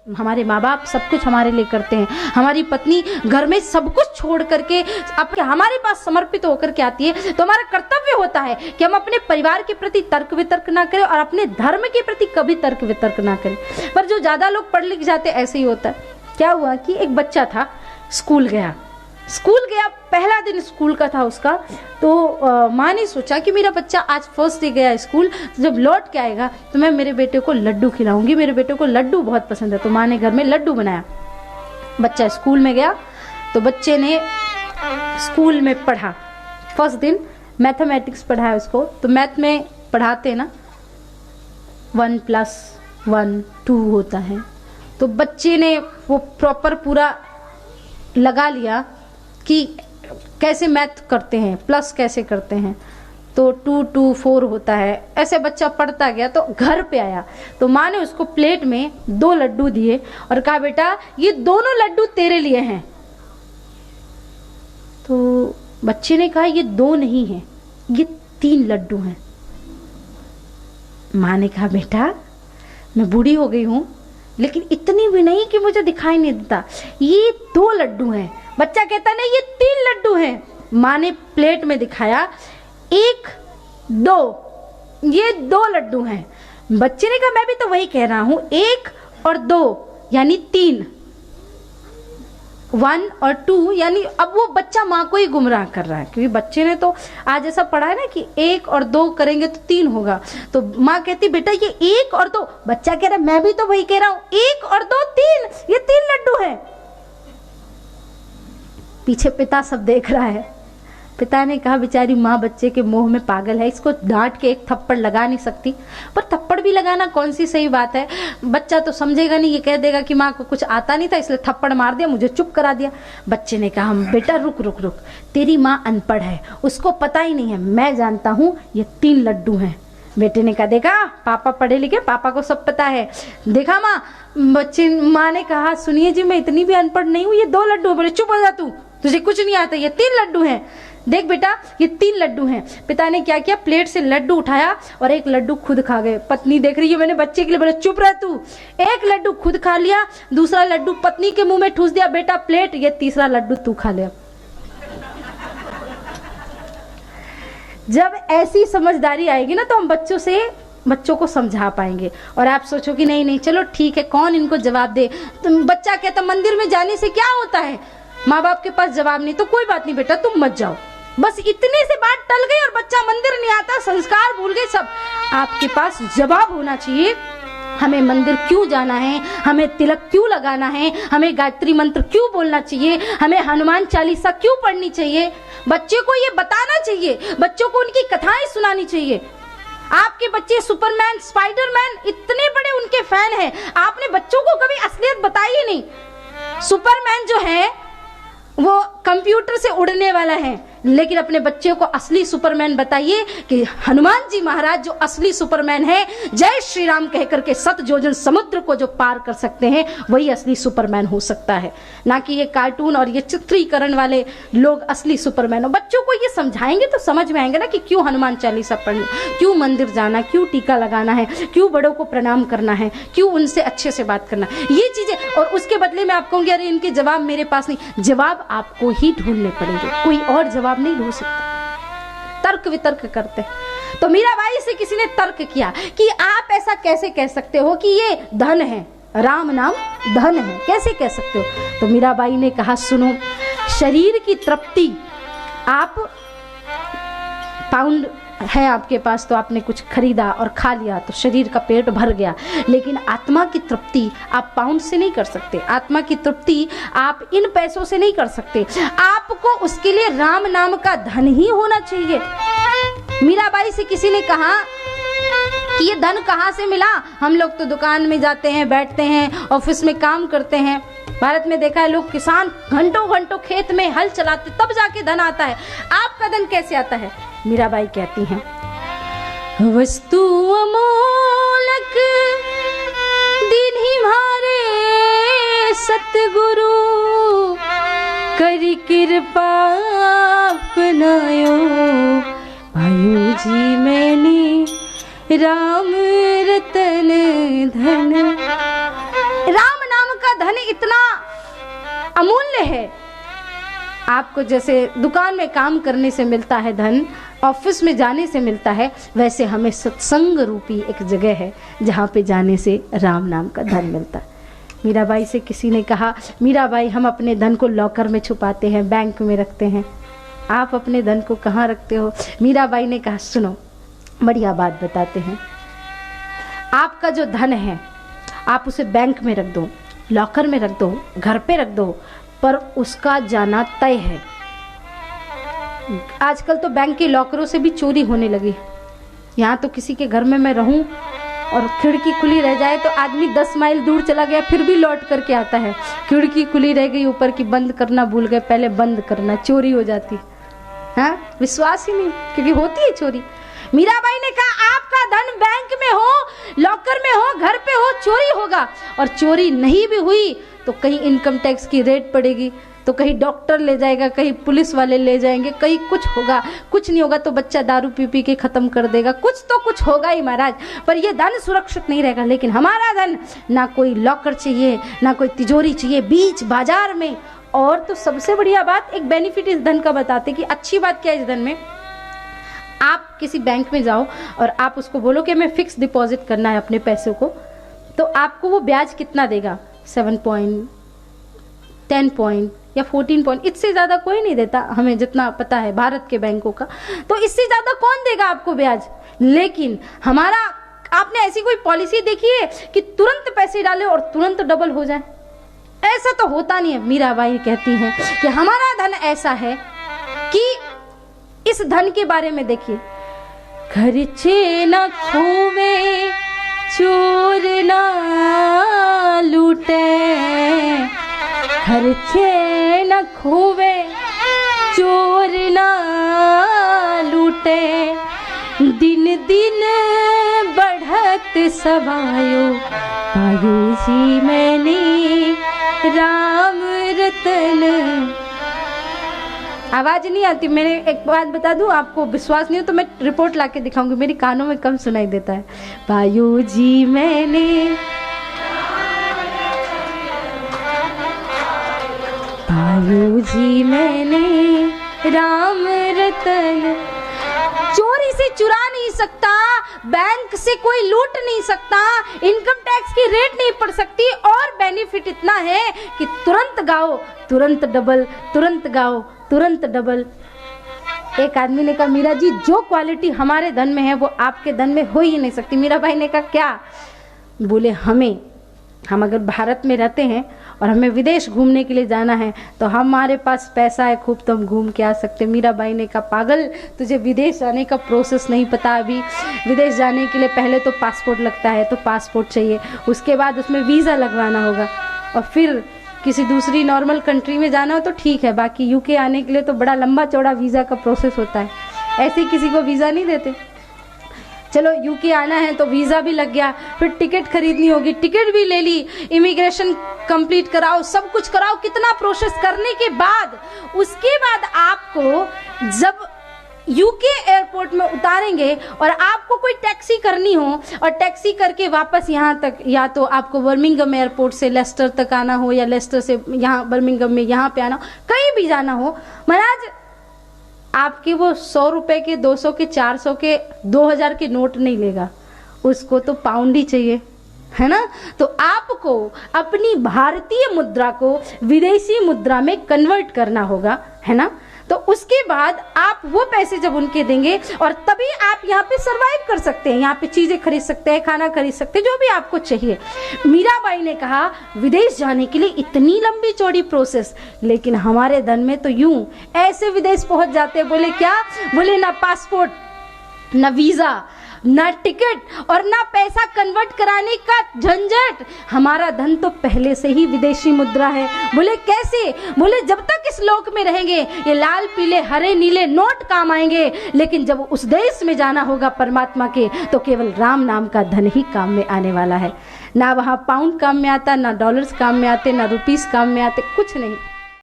हमारे माँ बाप सब कुछ हमारे लिए करते हैं, हमारी पत्नी घर में सब कुछ छोड़ करके अब हमारे पास समर्पित होकर के आती है, तो हमारा कर्तव्य होता है कि हम अपने परिवार के प्रति तर्क वितर्क ना करें और अपने धर्म के प्रति कभी तर्क वितर्क ना करें। पर जो ज्यादा लोग पढ़ लिख जाते ऐसे ही होता है। क्या हुआ कि एक बच्चा था, स्कूल गया, पहला दिन स्कूल का था उसका, तो माँ ने सोचा कि मेरा बच्चा आज फर्स्ट डे गया स्कूल, तो जब लौट के आएगा तो मैं मेरे बेटे को लड्डू खिलाऊंगी, मेरे बेटे को लड्डू बहुत पसंद है। तो माँ ने घर में लड्डू बनाया। बच्चा स्कूल में गया तो बच्चे ने स्कूल में पढ़ा, फर्स्ट दिन मैथमेटिक्स पढ़ाया उसको। तो मैथ में पढ़ाते ना 1 + 1 2 होता है, तो बच्चे ने वो प्रॉपर पूरा लगा लिया कि कैसे मैथ करते हैं, प्लस कैसे करते हैं। तो 2 2 4 होता है, ऐसे बच्चा पढ़ता गया। तो घर पे आया तो माँ ने उसको प्लेट में 2 लड्डू दिए और कहा बेटा ये दोनों लड्डू तेरे लिए हैं। तो बच्चे ने कहा ये 2 नहीं है, ये 3 लड्डू हैं। माँ ने कहा बेटा मैं बूढ़ी हो गई हूँ, लेकिन इतनी भी नहीं कि मुझे दिखाई नहीं देता, ये 2 लड्डू हैं। बच्चा कहता नहीं ये 3 लड्डू हैं। माँ ने प्लेट में दिखाया 1 2, ये 2 लड्डू हैं। बच्चे ने कहा मैं भी तो वही कह रहा हूँ, 1 और 2 यानी 3, 1 और 2 यानी। अब वो बच्चा माँ को ही गुमराह कर रहा है, क्योंकि बच्चे ने तो आज ऐसा पढ़ा है ना कि 1 और 2 करेंगे तो 3 होगा। तो माँ कहती बेटा ये 1 और 2, बच्चा कह रहा है मैं भी तो वही कह रहा हूँ, 1 और 2 3, ये 3 लड्डू हैं। पीछे पिता सब देख रहा है। पिता ने कहा बेचारी माँ बच्चे के मोह में पागल है, इसको डांट के एक थप्पड़ लगा नहीं सकती। पर थप्पड़ भी लगाना कौन सी सही बात है, बच्चा तो समझेगा नहीं, ये कह देगा कि माँ को कुछ आता नहीं था इसलिए थप्पड़ मार दिया, मुझे चुप करा दिया। बच्चे ने कहा बेटा रुक रुक रुक, तेरी माँ अनपढ़ है, उसको पता ही नहीं है, मैं जानता हूँ ये 3 लड्डू हैं। बेटे ने कहा देखा पापा पढ़े लिखे, पापा को सब पता है, देखा माँ ने कहा सुनिए जी मैं इतनी भी अनपढ़ नहीं हूँ, ये 2 लड्डू। बोले चुप हो जा तू, तुझे कुछ नहीं आता, ये 3 लड्डू हैं। देख बेटा ये 3 लड्डू हैं। पिता ने क्या किया, प्लेट से लड्डू उठाया और 1 लड्डू खुद खा गए। पत्नी देख रही है, मैंने बच्चे के लिए बोला चुप रह तू। 1 लड्डू खुद खा लिया, दूसरा लड्डू पत्नी के मुंह में ठूस दिया, बेटा प्लेट, ये तीसरा लड्डू तू खा ले। जब ऐसी समझदारी आएगी ना तो हम बच्चों को समझा पाएंगे। और आप सोचो कि नहीं नहीं चलो ठीक है, कौन इनको जवाब दे। तुम बच्चा कहता मंदिर में जाने से क्या होता है, माँ बाप के पास जवाब नहीं, तो कोई बात नहीं बेटा तुम मत जाओ। बस इतने से बात टल गई और बच्चा मंदिर नहीं आता, संस्कार भूल गए सब। आपके पास जवाब होना चाहिए, हमें मंदिर क्यों जाना है, हमें तिलक क्यों लगाना है, हमें गायत्री मंत्र क्यों बोलना चाहिए, हमें हनुमान चालीसा क्यों पढ़नी चाहिए। बच्चे को ये बताना चाहिए, बच्चों को उनकी कथाएं सुनानी चाहिए। आपके बच्चे सुपरमैन, स्पाइडरमैन इतने बड़े उनके फैन हैं, आपने बच्चों को कभी असलियत बताई ही नहीं। सुपरमैन जो है वो कंप्यूटर से उड़ने वाला है, लेकिन अपने बच्चे को असली सुपरमैन बताइए कि हनुमान जी महाराज जो असली सुपरमैन है, जय श्री राम कहकर के 7 योजन समुद्र को जो पार कर सकते हैं, वही असली सुपरमैन हो सकता है, ना कि ये कार्टून और ये चित्रीकरण वाले लोग असली सुपरमैन हो। बच्चों को ये समझाएंगे तो समझ में आएंगे ना कि क्यों हनुमान चालीसा पढ़ना, क्यों मंदिर जाना, क्यों टीका लगाना है, क्यों बड़ों को प्रणाम करना है, क्यों उनसे अच्छे से बात करना, ये चीजें। और उसके बदले में आप कहोगे अरे इनके जवाब मेरे पास नहीं, जवाब आपको ही ढूंढने पड़ेंगे, कोई और जवाब नहीं ढूंढ सकता। तर्क वितर्क करते। तो मीराबाई से किसी ने तर्क किया कि आप ऐसा कैसे कह सकते हो कि ये धन है, राम नाम धन है, कैसे कह सकते हो। तो मीराबाई ने कहा सुनो, शरीर की तृप्ति, आप पाउंड है आपके पास तो आपने कुछ खरीदा और खा लिया तो शरीर का पेट भर गया, लेकिन आत्मा की तृप्ति आप पाउंड से नहीं कर सकते, आत्मा की तृप्ति आप इन पैसों से नहीं कर सकते, आपको उसके लिए राम नाम का धन ही होना चाहिए। मीराबाई से किसी ने कहा कि ये धन कहाँ से मिला, हम लोग तो दुकान में जाते हैं, बैठते हैं, ऑफिस में काम करते हैं। भारत में देखा है लोग किसान घंटों घंटों खेत में हल चलाते तब जाके धन आता है, आपका धन कैसे आता है। मीराबाई कहती हैं वस्तु अमोलक दीन्ही भारे सतगुरु, करी कृपा अपनायो आयु जी मैंने राम रतन धन। राम नाम धन इतना अमूल्य है। आपको जैसे दुकान में काम करने से मिलता है धन, ऑफिस में जाने से मिलता है, वैसे हमें सत्संग रूपी एक जगह है जहाँ पे जाने से राम नाम का धन मिलता है। मीराबाई से किसी ने कहा, मीराबाई हम अपने धन को लॉकर में छुपाते हैं, बैंक में रखते हैं, आप अपने धन को कहाँ रखते हो? मीराबाई ने कहा, सुनो बढ़िया बात बताते हैं। आपका जो धन है आप उसे बैंक में रख दो, लॉकर में रख दो, घर पे रख दो, पर उसका जाना तय है। आजकल तो बैंक के लॉकरों से भी चोरी होने लगी। यहाँ तो किसी के घर में मैं रहूं और खिड़की खुली रह जाए तो आदमी 10 माइल दूर चला गया फिर भी लौट करके आता है। खिड़की खुली रह गई ऊपर की, बंद करना भूल गए, पहले बंद करना, चोरी हो जाती है। हाँ, विश्वास ही नहीं, क्योंकि होती है चोरी। मीराबाई ने कहा आपका धन बैंक में हो, लॉकर में हो, घर पे हो, चोरी होगा। और चोरी नहीं भी हुई तो कहीं इनकम टैक्स की रेड पड़ेगी, तो कहीं डॉक्टर ले जाएगा, कहीं पुलिस वाले ले जाएंगे, कहीं कुछ होगा। कुछ नहीं होगा तो बच्चा दारू पी पी के खत्म कर देगा, कुछ तो कुछ होगा ही महाराज, पर ये धन सुरक्षित नहीं रहेगा। लेकिन हमारा धन, ना कोई लॉकर चाहिए, ना कोई तिजोरी चाहिए, बीच बाजार में। और तो सबसे बढ़िया बात, एक बेनिफिट इस धन का बताते कि अच्छी बात क्या है इस धन में। आप किसी बैंक में जाओ और आप उसको बोलो कि मैं फिक्स डिपॉजिट करना है अपने पैसों को, तो आपको वो ब्याज कितना देगा? 7 पॉइंट, 10 पॉइंट या 14 पॉइंट, इससे ज़्यादा कोई नहीं देता, हमें जितना पता है भारत के बैंकों का। तो इससे ज़्यादा कौन देगा आपको ब्याज? लेकिन हमारा, आपने ऐसी कोई पॉलिसी देखी है कि तुरंत पैसे डाले और तुरंत डबल हो जाए? ऐसा तो होता नहीं है। मीराबाई कहती हैं कि हमारा धन ऐसा है कि इस धन के बारे में देखिए, खर्चे न खोवे चोर न लूटे, खर्चे न खोवे चोर न लूटे, दिन दिन बढ़त सवायो पायो जी मैंने राम रतन। आवाज नहीं आती। मैंने एक बात बता दूं, आपको विश्वास नहीं हो तो मैं रिपोर्ट लाके दिखाऊंगी, मेरी कानों में कम सुनाई देता है। पायो जी मैंने, पायो जी मैंने राम रतन। चोरी से चुरा नहीं सकता, बैंक से कोई लूट नहीं सकता, इनकम टैक्स की रेट नहीं पड़ सकती, और बेनिफिट इतना है कि तुरंत गाओ तुरंत डबल, तुरंत गाओ तुरंत डबल। एक आदमी ने कहा, मीरा जी जो क्वालिटी हमारे धन में है वो आपके धन में हो ही नहीं सकती। मीराबाई ने कहा क्या? बोले हम अगर भारत में रहते हैं और हमें विदेश घूमने के लिए जाना है तो हमारे पास पैसा है खूब, तो हम घूम के आ सकते। मीराबाई ने कहा, पागल, तुझे विदेश जाने का प्रोसेस नहीं पता अभी। विदेश जाने के लिए पहले तो पासपोर्ट लगता है, तो पासपोर्ट चाहिए, उसके बाद उसमें वीज़ा लगवाना होगा, और फिर किसी दूसरी नॉर्मल कंट्री में जाना हो तो ठीक है, बाकी यूके आने के लिए तो बड़ा लंबा चौड़ा वीज़ा का प्रोसेस होता है, ऐसे ही किसी को वीज़ा नहीं देते। चलो यूके आना है तो वीज़ा भी लग गया, फिर टिकट खरीदनी होगी, टिकट भी ले ली, इमिग्रेशन कंप्लीट कराओ, सब कुछ कराओ, कितना प्रोसेस करने के बाद उसके बाद आपको जब यूके एयरपोर्ट में उतारेंगे और आपको कोई टैक्सी करनी हो और टैक्सी करके वापस यहाँ तक, या तो आपको बर्मिंघम एयरपोर्ट से लेस्टर तक आना हो या लेस्टर से यहाँ बर्मिंघम में यहाँ पे आना हो, कहीं भी जाना हो, महाराज आपके वो 100 रुपए के, 200 के, 400 के, 2000 के नोट नहीं लेगा, उसको तो पाउंड ही चाहिए, है ना। तो आपको अपनी भारतीय मुद्रा को विदेशी मुद्रा में कन्वर्ट करना होगा, है ना। तो उसके बाद आप वो पैसे जब उनके देंगे और तभी आप यहाँ पे सरवाइव कर सकते हैं, यहाँ पे चीजें खरीद सकते हैं, खाना खरीद सकते हैं, जो भी आपको चाहिए। मीराबाई ने कहा विदेश जाने के लिए इतनी लंबी चौड़ी प्रोसेस, लेकिन हमारे धन में तो यूं ऐसे विदेश पहुंच जाते हैं। बोले क्या? बोले ना पासपोर्ट, ना वीजा, ना टिकट और ना पैसा कन्वर्ट कराने का झंझट, हमारा धन तो पहले से ही विदेशी मुद्रा है। बोले कैसे? बोले जब तक इस लोक में रहेंगे ये लाल पीले हरे नीले नोट काम आएंगे, लेकिन जब उस देश में जाना होगा परमात्मा के, तो केवल राम नाम का धन ही काम में आने वाला है। ना वहाँ पाउंड काम में आता, ना डॉलर्स काम में आते, ना रुपीस काम में आते, कुछ नहीं।